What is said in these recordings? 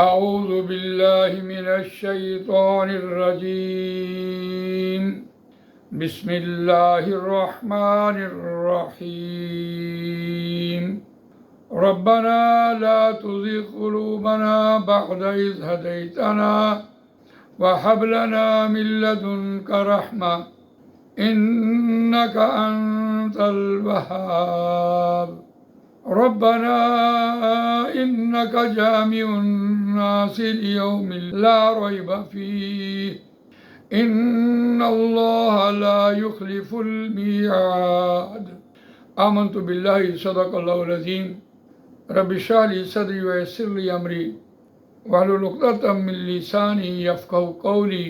أعوذ بالله من الشيطان الرجيم بسم الله الرحمن الرحيم ربنا لا تزغ قلوبنا بعد إذ هديتنا وهب لنا من لدنك رحمة إنك أنت الوهاب ربنا إنك جامع الناس ليوم لا ريب فيه إن الله لا يخلف الميعاد آمنت بالله صدق الله العظيم رب اشرح لي صدري ويسر لي أمري واحلل عقدة من لساني يفقهوا قولي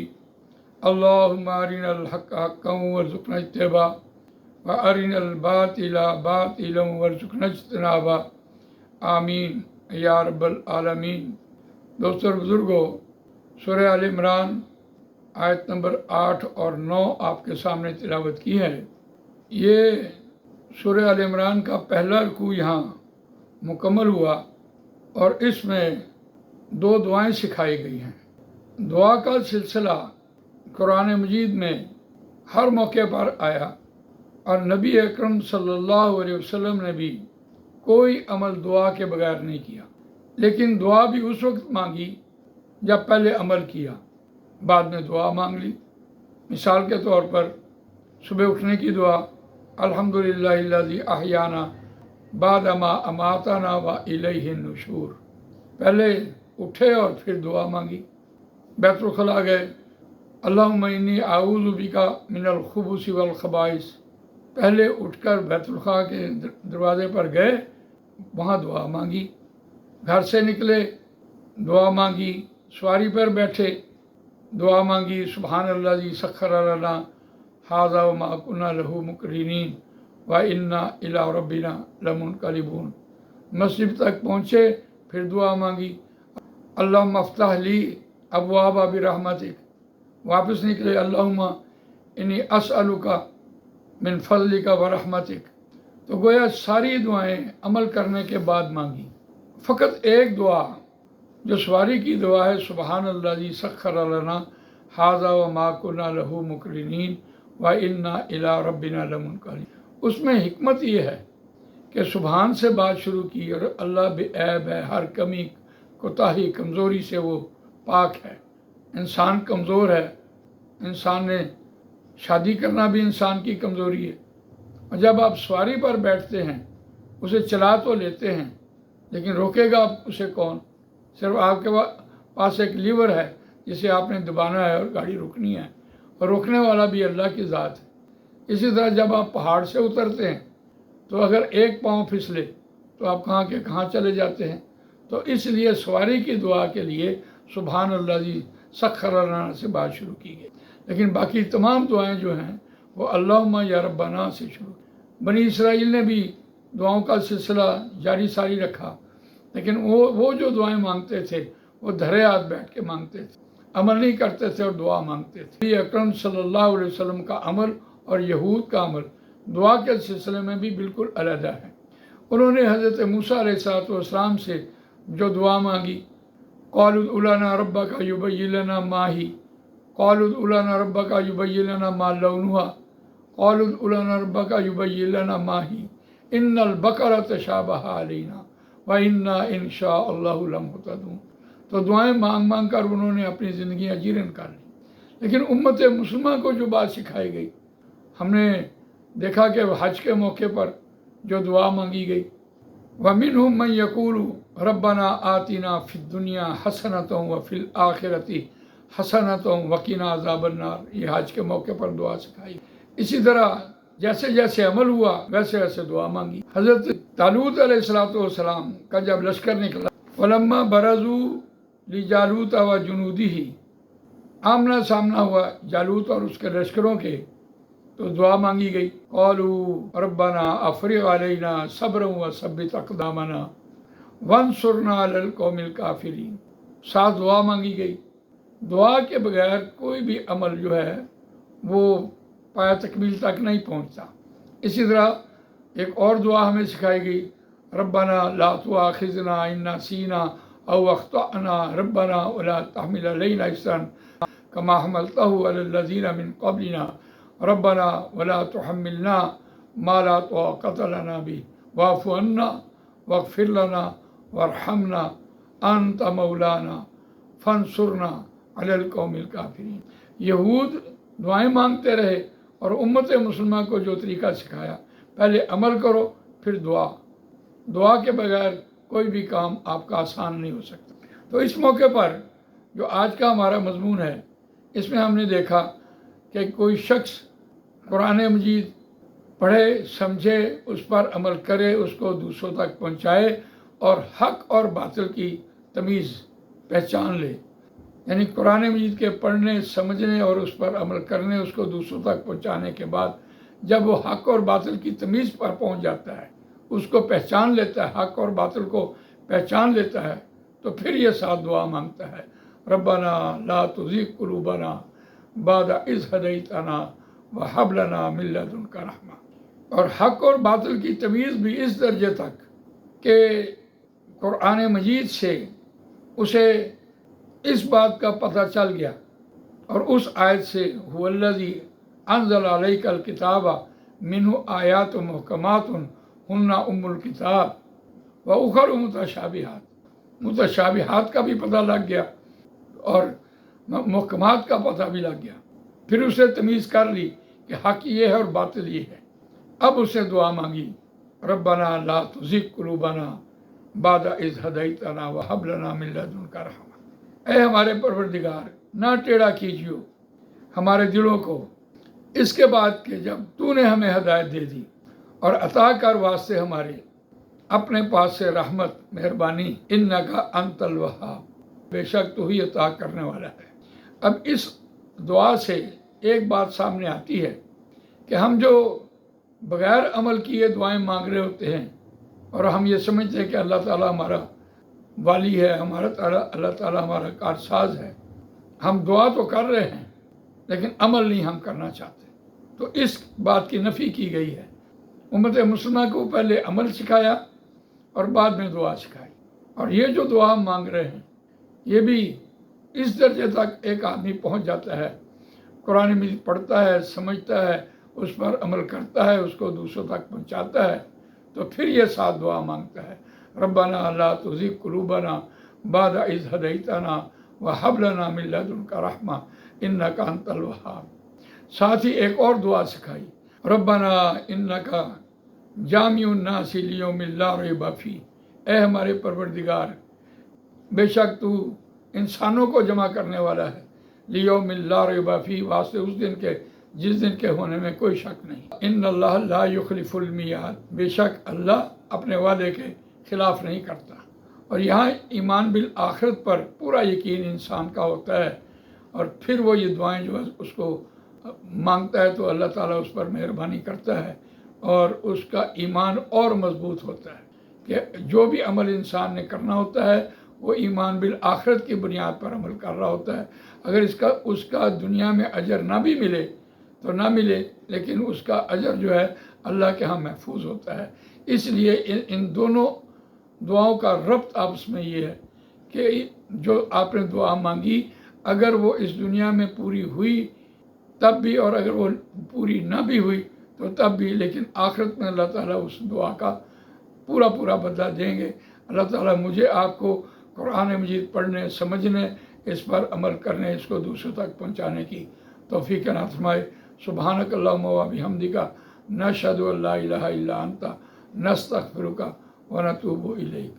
اللهم أرنا الحق حقا وارزقنا اتباعه وَأَرِنَا الْبَاطِلَ بَاطِلًا وَارْزُقْنَا اجْتِنَابَهُ آمین یا رب العالمین۔ دوستو اور بزرگوں، سورہ آل عمران آیت نمبر 8 اور 9 آپ کے سامنے تلاوت کی ہے۔ یہ سورہ آل عمران کا پہلا رکوع یہاں مکمل ہوا اور اس میں 2 دعائیں سکھائی گئی ہیں۔ دعا کا سلسلہ قرآن مجید میں ہر موقع پر آیا اور نبی اکرم صلی اللہ علیہ وسلم نے بھی کوئی عمل دعا کے بغیر نہیں کیا، لیکن دعا بھی اس وقت مانگی جب پہلے عمل کیا، بعد میں دعا مانگ لی۔ مثال کے طور پر صبح اٹھنے کی دعا الحمدللہ الذی احیانا بعد ما اماتنا والیہ النشور، پہلے اٹھے اور پھر دعا مانگی۔ بیت الخلاء گئے، اللہم انی اعوذ بک من الخبث والخبائث، پہلے اٹھ کر بیت الخلاء کے دروازے پر گئے، وہاں دعا مانگی۔ گھر سے نکلے، دعا مانگی۔ سواری پر بیٹھے، دعا مانگی، سبحان الذی سخر لنا ھذا وما کنا لہ مقرنین وإنا الی ربنا لمنقلبون۔ مسجد تک پہنچے، پھر دعا مانگی، اللہم افتح لی ابواب برحمتک۔ واپس نکلے، اللہم انی اسألک من فضلک ورحمتک۔ تو گویا ساری دعائیں عمل کرنے کے بعد مانگی۔ فقط ایک دعا جو سواری کی دعا ہے، سبحان الذی سخر لنا ھذا وما کنا لہ مقرنین وإنا الی ربنا لمنقلبون، اس میں حکمت یہ ہے کہ سبحان سے بات شروع کی اور اللہ بے عیب ہے، ہر کمی کوتاہی کمزوری سے وہ پاک ہے۔ انسان کمزور ہے، انسان نے شادی کرنا بھی انسان کی کمزوری ہے، اور جب آپ سواری پر بیٹھتے ہیں اسے چلا تو لیتے ہیں لیکن روکے گا اسے کون؟ صرف آپ کے پاس ایک لیور ہے جسے آپ نے دبانا ہے اور گاڑی روکنی ہے، اور روکنے والا بھی اللہ کی ذات ہے۔ اسی طرح جب آپ پہاڑ سے اترتے ہیں تو اگر ایک پاؤں پھسلے تو آپ کہاں کے کہاں چلے جاتے ہیں۔ تو اس لیے سواری کی دعا کے لیے سبحان الذی سخر لنا سے بات شروع کی گئی، لیکن باقی تمام دعائیں جو ہیں وہ اللہم یا ربنا سے شروع۔ بنی اسرائیل نے بھی دعاؤں کا سلسلہ جاری ساری رکھا، لیکن وہ جو دعائیں مانگتے تھے وہ دھرے ہاتھ بیٹھ کے مانگتے تھے، عمل نہیں کرتے تھے اور دعا مانگتے تھے۔ نبی اکرم صلی اللہ علیہ وسلم کا عمل اور یہود کا عمل دعا کے سلسلے میں بھی بالکل علیحدہ ہے۔ انہوں نے حضرت موسیٰ علیہ السلام سے جو دعا مانگی، قالوا ادع لنا ربک یبین لنا ما ہی، قالوا ادع لنا ربک یبین لنا ما لونھا، قالوا ادع لنا ربک یبین لنا ما ہی ان البقرۃ تشابہ علینا وإنا ان شاء اللہ لمہتدون۔ تو دعائیں مانگ مانگ کر انہوں نے اپنی زندگیاں جیرن کر لی۔ لیکن امت مسلمہ کو جو بات سکھائی گئی، ہم نے دیکھا کہ حج کے موقع پر جو دعا مانگی گئی، وَمِنْهُمْ مَنْ يَقُولُ رَبَّنَا آتِنَا فِي الدُّنْيَا حَسَنَةً وَفِي الْآخِرَةِ حَسَنَةً وَقِنَا عَذَابَ النَّارِ، یہ حج کے موقع پر دعا سکھائی۔ اسی طرح جیسے جیسے عمل ہوا ویسے ویسے دعا مانگی۔ حضرت طالوت علیہ السلام کا جب لشکر نکلا، وَلَمَّا بَرَزُوا لِجَالُوتَ وَجُنُودِهِ، آمنا سامنا ہوا جالوت اور اس کے لشکروں کے، تو دعا مانگی گئی، قالوا ربنا افرغ علینا صبرا وثبت اقدامنا وانصرنا علی القوم الکافرین۔ ساتھ دعا مانگی گئی۔ دعا کے بغیر کوئی بھی عمل جو ہے وہ پایا تکمیل تک نہیں پہنچتا۔ اسی طرح ایک اور دعا ہمیں سکھائی گئی، ربنا لا تؤاخذنا ان نسینا او اخطأنا ربنا ولا تحمل علينا إصرا كما حملته على الذين من قبلنا ربنا ولا تحملنا ما لا طاقة لنا به واعف عنا واغفر لنا وارحمنا انت مولانا فانصرنا علی القوم الکافرین۔ یہود دعائیں مانگتے رہے اور امت مسلمہ کو جو طریقہ سکھایا، پہلے عمل کرو پھر دعا، دعا کے بغیر کوئی بھی کام آپ کا آسان نہیں ہو سکتا۔ تو اس موقع پر جو آج کا ہمارا مضمون ہے، اس میں ہم نے دیکھا کہ کوئی شخص قرآن مجید پڑھے، سمجھے، اس پر عمل کرے، اس کو دوسروں تک پہنچائے اور حق اور باطل کی تمیز پہچان لے، یعنی قرآن مجید کے پڑھنے، سمجھنے اور اس پر عمل کرنے، اس کو دوسروں تک پہنچانے کے بعد جب وہ حق اور باطل کی تمیز پر پہنچ جاتا ہے، اس کو پہچان لیتا ہے، حق اور باطل کو پہچان لیتا ہے، تو پھر یہ ساتھ دعا مانگتا ہے، ربنا لا تزغ قلوبنا بعد اذ ہدیتنا وہب لنا من لدنک رحمہ۔ اور حق اور باطل کی تمیز بھی اس درجے تک کہ قرآن مجید سے اسے اس بات کا پتہ چل گیا اور اس آیت سے هو الذی انزل علیک الکتاب منہ آیات محکمات ہن ام الکتاب واخر متشابہات، متشابہات کا بھی پتہ لگ گیا اور محکمات کا پتہ بھی لگ گیا، پھر اسے تمیز کر لی کہ حق یہ ہے اور باطل یہ ہے۔ اب اسے دعا مانگی، ربنا لا تزغ قلوبنا بعد اذ ہدیتنا وہب لنا من لدنک رحمہ۔ اے ہمارے پروردگار، نہ ٹیڑھا کیجیو ہمارے دلوں کو اس کے بعد کہ جب تو نے ہمیں ہدایت دے دی، اور عطا کر واسطے ہمارے اپنے پاس سے رحمت، مہربانی، انکا انت الوہاب، بے شک تو ہی عطا کرنے والا ہے۔ اب اس دعا سے ایک بات سامنے آتی ہے کہ ہم جو بغیر عمل کیے دعائیں مانگ رہے ہوتے ہیں اور ہم یہ سمجھتے ہیں کہ اللہ تعالیٰ ہمارا والی ہے، اللہ تعالیٰ ہمارا کارساز ہے، ہم دعا تو کر رہے ہیں لیکن عمل نہیں ہم کرنا چاہتے، تو اس بات کی نفی کی گئی ہے۔ امت مسلمہ کو پہلے عمل سکھایا اور بعد میں دعا سکھائی، اور یہ جو دعا ہم مانگ رہے ہیں یہ بھی اس درجے تک ایک آدمی پہنچ جاتا ہے، قرآن مجید پڑھتا ہے، سمجھتا ہے، اس پر عمل کرتا ہے، اس کو دوسروں تک پہنچاتا ہے، تو پھر یہ ساتھ دعا مانگتا ہے، ربنا لا تزغ قلوبنا بعد اذ ہدیتنا وہب لنا من لدنک رحمہ انک انت الوہاب۔ ساتھ ہی ایک اور دعا سکھائی، ربنا انک جامع الناس لیوم لا ریب فیہ، اے ہمارے پروردگار، بے شک تو انسانوں کو جمع کرنے والا ہے، لیوم لا ریب فیہ، واسطے اس دن کے جس دن کے ہونے میں کوئی شک نہیں۔ ان اللہ لا یخلف المیعاد، بے شک اللہ اپنے وعدے کے خلاف نہیں کرتا۔ اور یہاں ایمان بالآخرت پر پورا یقین انسان کا ہوتا ہے، اور پھر وہ یہ دعائیں جو ہے اس کو مانگتا ہے تو اللہ تعالیٰ اس پر مہربانی کرتا ہے اور اس کا ایمان اور مضبوط ہوتا ہے کہ جو بھی عمل انسان نے کرنا ہوتا ہے وہ ایمان بالآخرت کی بنیاد پر عمل کر رہا ہوتا ہے۔ اگر اس کا دنیا میں اجر نہ بھی ملے تو نہ ملے، لیکن اس کا اجر جو ہے اللہ کے ہاں محفوظ ہوتا ہے۔ اس لیے ان دونوں دعاؤں کا ربط آپس میں یہ ہے کہ جو آپ نے دعا مانگی اگر وہ اس دنیا میں پوری ہوئی تب بھی، اور اگر وہ پوری نہ بھی ہوئی تو تب بھی، لیکن آخرت میں اللہ تعالیٰ اس دعا کا پورا بدلہ دیں گے۔ اللہ تعالیٰ مجھے آپ کو قرآن مجید پڑھنے، سمجھنے، اس پر عمل کرنے، اس کو دوسروں تک پہنچانے کی توفیق عطا فرمائے۔ سبحانک اللہم و بحمدک، نشہد ان لا الہ الا انت، نستغفرک ونتوب الیک۔